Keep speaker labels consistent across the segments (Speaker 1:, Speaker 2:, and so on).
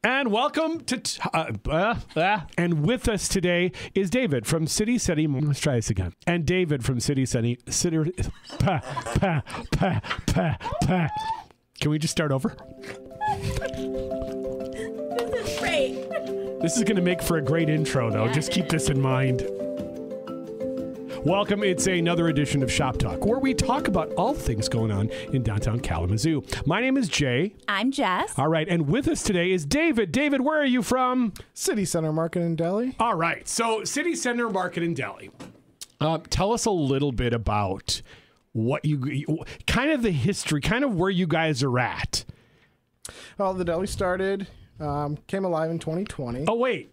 Speaker 1: And welcome to, and with us today is David from City Setting. Let's try this again. And David from City Setting. Can we just start over?
Speaker 2: This is great.
Speaker 1: This is going to make for a great intro, though. Just keep this in mind. Welcome. It's another edition of Shop Talk, where we talk about all things going on in downtown Kalamazoo. My name is Jay.
Speaker 2: I'm Jess.
Speaker 1: All right. And with us today is David. David, where are you from?
Speaker 3: City Center Market and Deli.
Speaker 1: All right. So City Center Market and Deli. Tell us a little bit about what you kind of the history, kind of where you guys are at.
Speaker 3: Well, the deli started, came alive in 2020.
Speaker 1: Oh, wait.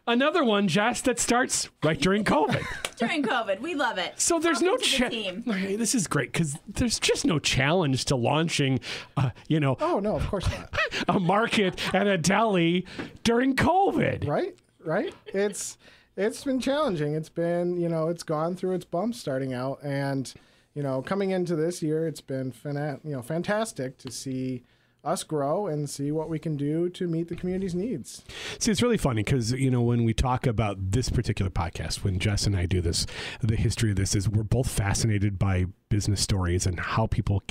Speaker 1: Another one, Jess, that starts right during COVID.
Speaker 2: During COVID. We love it.
Speaker 1: So there's
Speaker 2: Welcome
Speaker 1: no okay, this is great because there's just no challenge to launching,
Speaker 3: Oh, no, of course not.
Speaker 1: a market and a deli during COVID.
Speaker 3: Right. It's been challenging. It's been, it's gone through its bumps starting out. And, coming into this year, it's been, fantastic to see us grow and see what we can do to meet the community's needs.
Speaker 1: See, it's really funny because, when we talk about this particular podcast, when Jess and I do this, the history of this is we're both fascinated by business stories and how people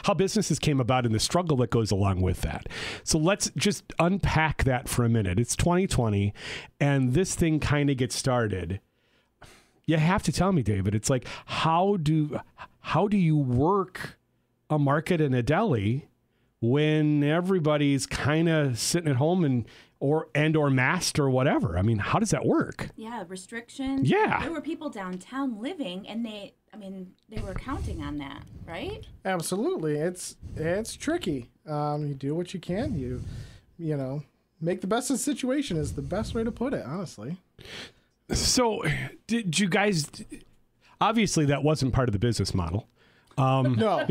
Speaker 1: how businesses came about and the struggle that goes along with that. So let's just unpack that for a minute. It's 2020 and this thing kind of gets started. You have to tell me, David, it's like, how do you work a market and a deli when everybody's kind of sitting at home or masked or whatever? I mean, how does that work?
Speaker 2: Yeah, restrictions.
Speaker 1: Yeah.
Speaker 2: There were people downtown living, and they were counting on that, right?
Speaker 3: Absolutely. It's tricky. You do what you can. You make the best of the situation is the best way to put it, honestly.
Speaker 1: So did you guys, obviously that wasn't part of the business model.
Speaker 3: No.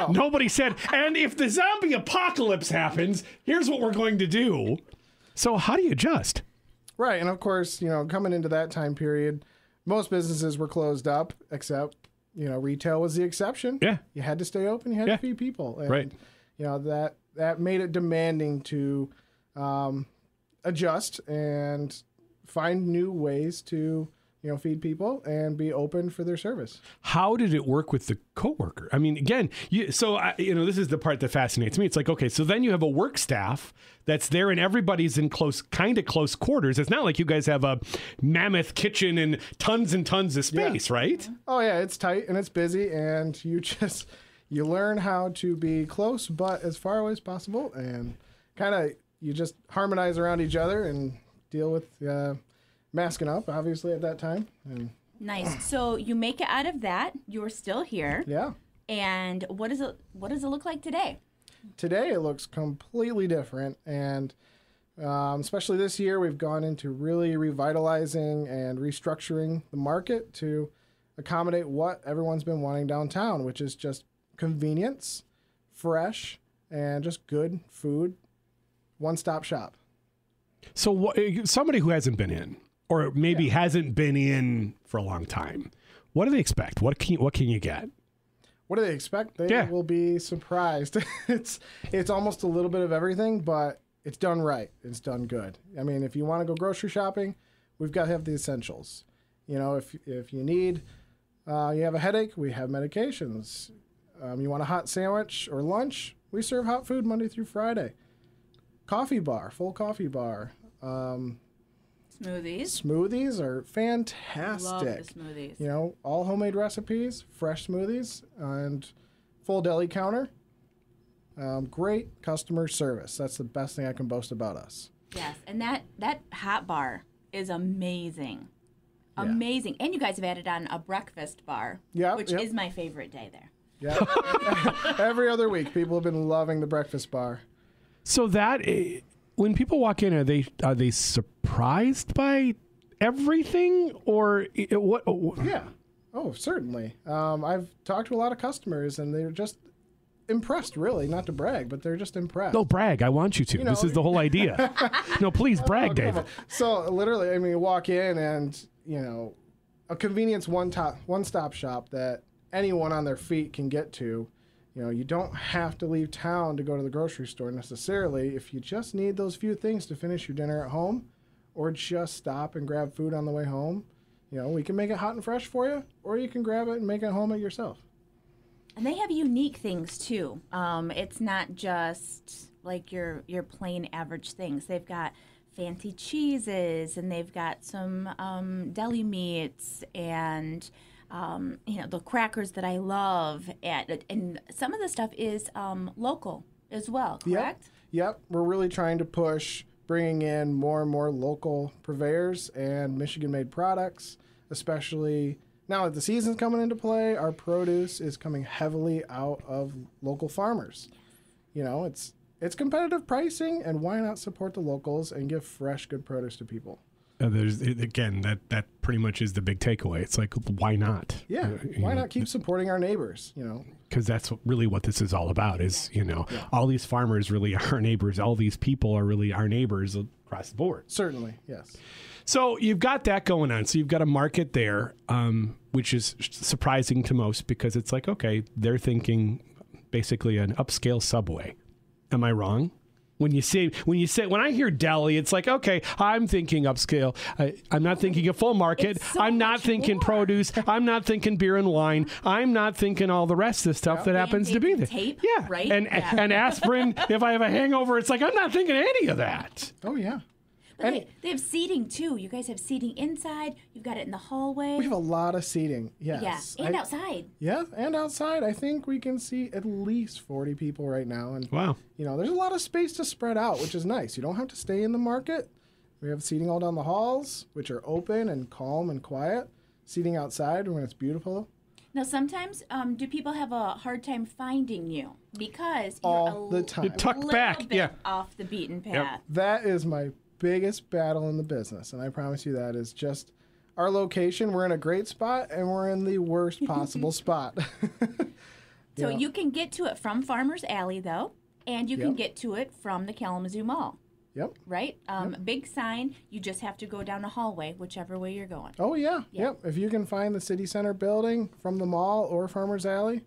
Speaker 1: Nobody said, and if the zombie apocalypse happens, here's what we're going to do. So how do you adjust?
Speaker 3: Right. And of course, coming into that time period, most businesses were closed up, except, retail was the exception.
Speaker 1: Yeah.
Speaker 3: You had to stay open. You had to feed people. And,
Speaker 1: right.
Speaker 3: That made it demanding to adjust and find new ways to feed people and be open for their service. How
Speaker 1: did it work with the coworker? I mean, again, this is the part that fascinates me. It's like, okay, so then you have a work staff that's there and everybody's in close quarters. It's not like you guys have a mammoth kitchen and tons of space, right?
Speaker 3: Oh yeah, it's tight and it's busy and you learn how to be close, but as far away as possible and you just harmonize around each other and deal with masking up, obviously, at that time.
Speaker 2: Nice. So you make it out of that. You're still here.
Speaker 3: Yeah.
Speaker 2: And what does it look like today?
Speaker 3: Today, it looks completely different. And especially this year, we've gone into really revitalizing and restructuring the market to accommodate what everyone's been wanting downtown, which is just convenience, fresh, and just good food, one-stop shop.
Speaker 1: So somebody who hasn't been in, or maybe hasn't been in for a long time, what do they expect? What can you get?
Speaker 3: What do they expect? They will be surprised. It's almost a little bit of everything, but it's done right. It's done good. I mean, if you want to go grocery shopping, we've got to have the essentials. If you need, you have a headache, we have medications. You want a hot sandwich or lunch, we serve hot food Monday through Friday. Coffee bar, full coffee bar. Smoothies are fantastic.
Speaker 2: Love the smoothies.
Speaker 3: All homemade recipes, fresh smoothies, and full deli counter. Great customer service. That's the best thing I can boast about us.
Speaker 2: Yes, and that hot bar is amazing. Amazing. And you guys have added on a breakfast bar, which is my favorite day there.
Speaker 3: Yeah. Every other week, people have been loving the breakfast bar.
Speaker 1: So when people walk in, are they surprised by everything or what?
Speaker 3: Yeah. Oh, certainly. I've talked to a lot of customers and they're just impressed, really. Not to brag, but they're just impressed.
Speaker 1: No, brag. I want you to. This is the whole idea. No, please brag, David.
Speaker 3: So literally, you walk in and, a convenience one-stop shop that anyone on their feet can get to You don't have to leave town to go to the grocery store necessarily. If you just need those few things to finish your dinner at home, or just stop and grab food on the way home, we can make it hot and fresh for you, or you can grab it and make it home at yourself.
Speaker 2: And they have unique things too. It's not just like your plain average things. They've got fancy cheeses, and they've got some deli meats, and the crackers that I love. And some of the stuff is local as well, correct?
Speaker 3: Yep. We're really trying to push bringing in more and more local purveyors and Michigan-made products, especially now that the season's coming into play. Our produce is coming heavily out of local farmers. It's competitive pricing, and why not support the locals and give fresh, good produce to people?
Speaker 1: That pretty much is the big takeaway. It's like, why not?
Speaker 3: Yeah, why not keep supporting our neighbors?
Speaker 1: Because that's really what this is all about. Is all these farmers really are our neighbors. All these people are really our neighbors across the board.
Speaker 3: Certainly, yes.
Speaker 1: So you've got that going on. So you've got a market there, which is surprising to most, because it's like, okay, they're thinking basically an upscale Subway. Am I wrong? When I hear deli, it's like, okay, I'm thinking upscale. I'm not thinking a full market. I'm not thinking produce. I'm not thinking beer and wine. I'm not thinking all the rest of the stuff that happens to be there.
Speaker 2: Tape,
Speaker 1: yeah,
Speaker 2: right?
Speaker 1: And aspirin. If I have a hangover, it's like, I'm not thinking any of that.
Speaker 3: Oh yeah.
Speaker 2: But they have seating too. You guys have seating inside. You've got it in the hallway.
Speaker 3: We have a lot of seating. Yes.
Speaker 2: Yeah, and outside.
Speaker 3: Yeah, and outside. I think we can see at least 40 people right now. And
Speaker 1: wow.
Speaker 3: There's a lot of space to spread out, which is nice. You don't have to stay in the market. We have seating all down the halls, which are open and calm and quiet. Seating outside when it's beautiful.
Speaker 2: Now, sometimes do people have a hard time finding you because you're
Speaker 3: all the time.
Speaker 1: You're tucked back.
Speaker 2: Bit off the beaten path.
Speaker 1: Yep.
Speaker 3: That is my biggest battle in the business, and I promise you that is just our location. We're in a great spot, and we're in the worst possible spot.
Speaker 2: So you can get to it from Farmers Alley, though, and you can get to it from the Kalamazoo Mall.
Speaker 3: Yep.
Speaker 2: Right? Big sign. You just have to go down a hallway, whichever way you're going.
Speaker 3: Oh, yeah. Yep. If you can find the City Center building from the mall or Farmers Alley,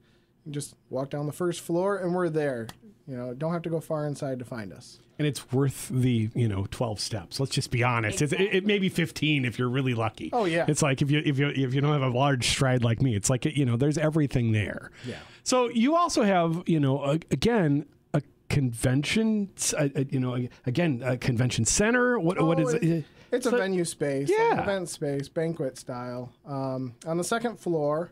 Speaker 3: you just walk down the first floor, and we're there. Don't have to go far inside to find us.
Speaker 1: And it's worth the 12 steps. Let's just be honest.
Speaker 2: Exactly.
Speaker 1: It may be 15 if you're really lucky.
Speaker 3: Oh yeah.
Speaker 1: It's like if you don't have a large stride like me, it's like there's everything there.
Speaker 3: Yeah.
Speaker 1: So you also have again a convention a convention center. What is it?
Speaker 3: It's a venue space,
Speaker 1: yeah,
Speaker 3: event space, banquet style. On the second floor.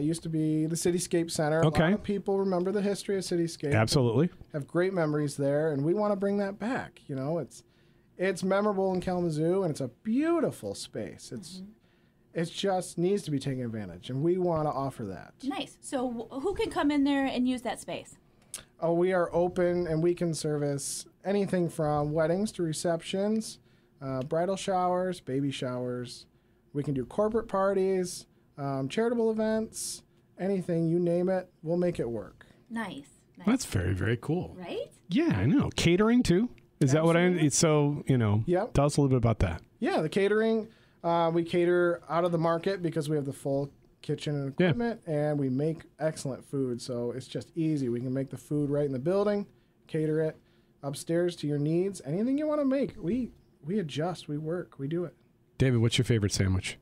Speaker 3: Used to be the Cityscape Center.
Speaker 1: Okay.
Speaker 3: A lot of people remember the history of Cityscape.
Speaker 1: Absolutely.
Speaker 3: Have great memories there, and we want to bring that back. It's memorable in Kalamazoo, and it's a beautiful space. It just needs to be taken advantage, and we want to offer that.
Speaker 2: Nice. So who can come in there and use that space?
Speaker 3: Oh, we are open, and we can service anything from weddings to receptions, bridal showers, baby showers. We can do corporate parties. Charitable events, anything, you name it, we'll make it work.
Speaker 2: Nice.
Speaker 1: That's very, very cool.
Speaker 2: Right?
Speaker 1: Yeah, I know. Catering too? Is
Speaker 3: Absolutely.
Speaker 1: that what so,
Speaker 3: Yep.
Speaker 1: Tell us a little bit about that.
Speaker 3: Yeah, the catering, we cater out of the market because we have the full kitchen and equipment, and we make excellent food, so it's just easy. We can make the food right in the building, cater it upstairs to your needs. Anything you want to make, we adjust, we work, we do it.
Speaker 1: David, what's your favorite sandwich?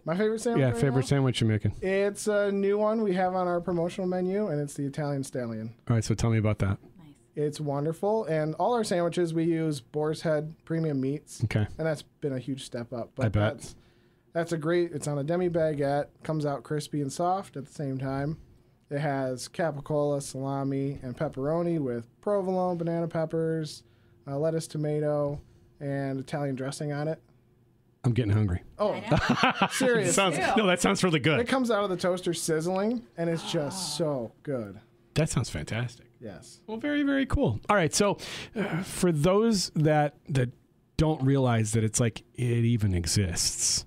Speaker 3: My favorite sandwich?
Speaker 1: Yeah,
Speaker 3: right
Speaker 1: favorite
Speaker 3: now?
Speaker 1: sandwich you're making.
Speaker 3: It's a new one we have on our promotional menu, and it's the Italian Stallion.
Speaker 1: All right, so tell me about that.
Speaker 2: Nice.
Speaker 3: It's wonderful, and all our sandwiches we use boar's head premium meats.
Speaker 1: Okay.
Speaker 3: And that's been a huge step up. But
Speaker 1: I bet.
Speaker 3: That's a great. It's on a demi baguette. Comes out crispy and soft at the same time. It has capicola, salami, and pepperoni with provolone, banana peppers, lettuce, tomato, and Italian dressing on it.
Speaker 1: I'm getting hungry.
Speaker 3: Oh, serious.
Speaker 1: That sounds really good.
Speaker 3: It comes out of the toaster sizzling, and it's just so good.
Speaker 1: That sounds fantastic.
Speaker 3: Yes.
Speaker 1: Well, very, very cool. All right. So for those that don't realize that it's like it even exists,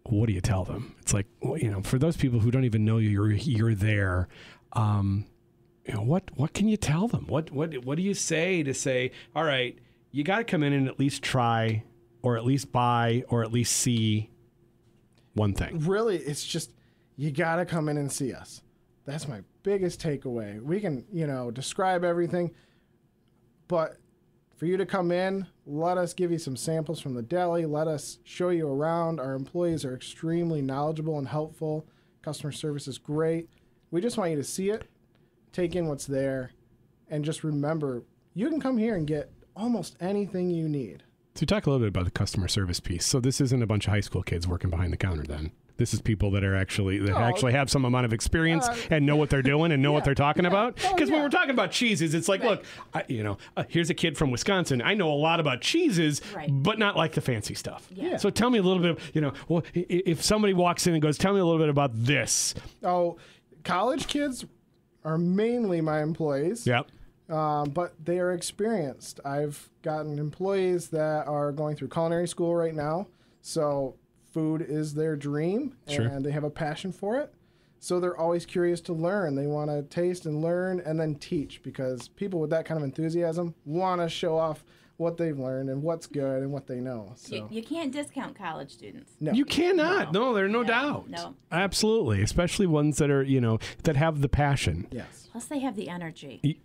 Speaker 1: what do you tell them? It's like, for those people who don't even know you're there, what can you tell them? What do you say to say, all right, you got to come in and at least try, or at least buy, or at least see one thing?
Speaker 3: Really, it's just, you got to come in and see us. That's my biggest takeaway. We can, describe everything, but for you to come in, let us give you some samples from the deli. Let us show you around. Our employees are extremely knowledgeable and helpful. Customer service is great. We just want you to see it, take in what's there, and just remember, you can come here and get almost anything you need.
Speaker 1: So talk a little bit about the customer service piece. So this isn't a bunch of high school kids working behind the counter then. This is people that are actually have some amount of experience and know what they're doing and know what they're talking about. Because when we're talking about cheeses, it's like, look, here's a kid from Wisconsin. I know a lot about cheeses, but not like the fancy stuff.
Speaker 2: Yeah.
Speaker 1: So tell me a little bit, well, if somebody walks in and goes, tell me a little bit about this.
Speaker 3: Oh, college kids are mainly my employees.
Speaker 1: Yep.
Speaker 3: But they are experienced. I've gotten employees that are going through culinary school right now. So food is their dream, and they have a passion for it. So they're always curious to learn. They want to taste and learn and then teach, because people with that kind of enthusiasm want to show off what they've learned and what's good and what they know. So
Speaker 2: You can't discount college students.
Speaker 3: no.
Speaker 1: You cannot. No, there's no doubt.
Speaker 2: No.
Speaker 1: Absolutely. Especially ones that are, that have the passion.
Speaker 3: Yes.
Speaker 2: Plus, they have the energy.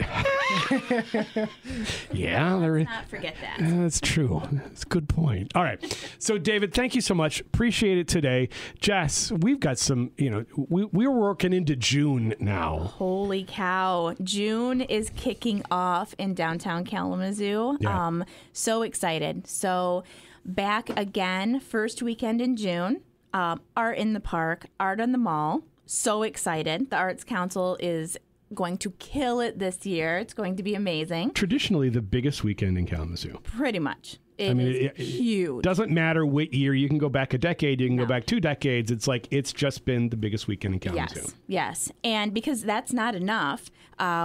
Speaker 1: Yeah, there is.
Speaker 2: Let's not forget that.
Speaker 1: That's true. That's a good point. All right. So, David, thank you so much. Appreciate it today. Jess, we've got some, we're working into June now.
Speaker 2: Holy cow. June is kicking off in downtown Kalamazoo.
Speaker 1: Yeah.
Speaker 2: So excited. So back again, first weekend in June. Art in the park, art on the mall. So excited. The Arts Council is going to kill it this year. It's going to be amazing.
Speaker 1: Traditionally, the biggest weekend in Kalamazoo.
Speaker 2: Pretty much. It is huge.
Speaker 1: Doesn't matter what year. You can go back a decade. You can go back 2 decades. It's like it's just been the biggest weekend in Kalamazoo.
Speaker 2: Yes. And because that's not enough,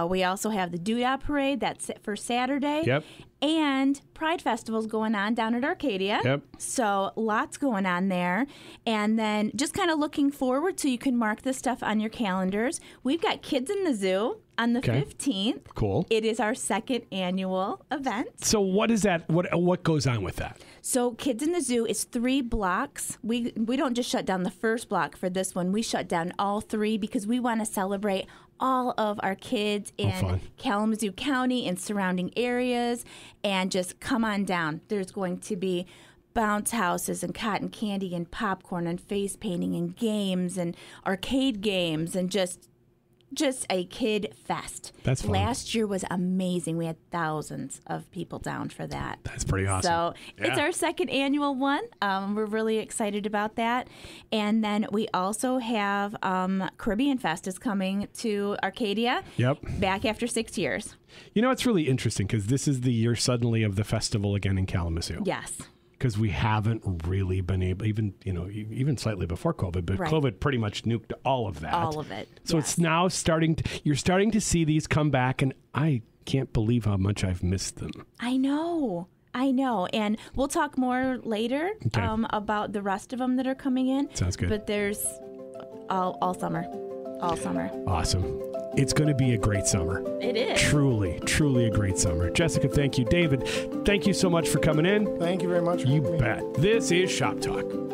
Speaker 2: we also have the Doodah Parade. That's for Saturday.
Speaker 1: Yep.
Speaker 2: And Pride Festival's going on down at Arcadia.
Speaker 1: Yep.
Speaker 2: So lots going on there. And then just kind of looking forward so you can mark this stuff on your calendars. We've got Kids in the Zoo on the 15th.
Speaker 1: Cool.
Speaker 2: It is our second annual event.
Speaker 1: So what is that? What goes on with that?
Speaker 2: So Kids in the Zoo is 3 blocks. We don't just shut down the first block for this one. We shut down all 3 because we want to celebrate all of our kids in Kalamazoo County and surrounding areas, and just come on down. There's going to be bounce houses and cotton candy and popcorn and face painting and games and arcade games and just a kid fest.
Speaker 1: That's fun.
Speaker 2: Last year was amazing. We had thousands of people down for that.
Speaker 1: That's pretty awesome.
Speaker 2: So it's our second annual one. We're really excited about that. And then we also have Caribbean Fest is coming to Arcadia.
Speaker 1: Yep.
Speaker 2: Back after 6 years.
Speaker 1: It's really interesting because this is the year suddenly of the festival again in Kalamazoo.
Speaker 2: Yes.
Speaker 1: Because we haven't really been able, even slightly before COVID, but COVID pretty much nuked all of that.
Speaker 2: All of it.
Speaker 1: So it's now you're starting to see these come back, and I can't believe how much I've missed them.
Speaker 2: I know. And we'll talk more later about the rest of them that are coming in.
Speaker 1: Sounds good.
Speaker 2: But there's all summer. All summer.
Speaker 1: Awesome. It's going to be a great summer.
Speaker 2: It is.
Speaker 1: Truly, truly a great summer. Jessica, thank you. David, thank you so much for coming in.
Speaker 3: Thank you very much.
Speaker 1: You bet. This is Shop Talk.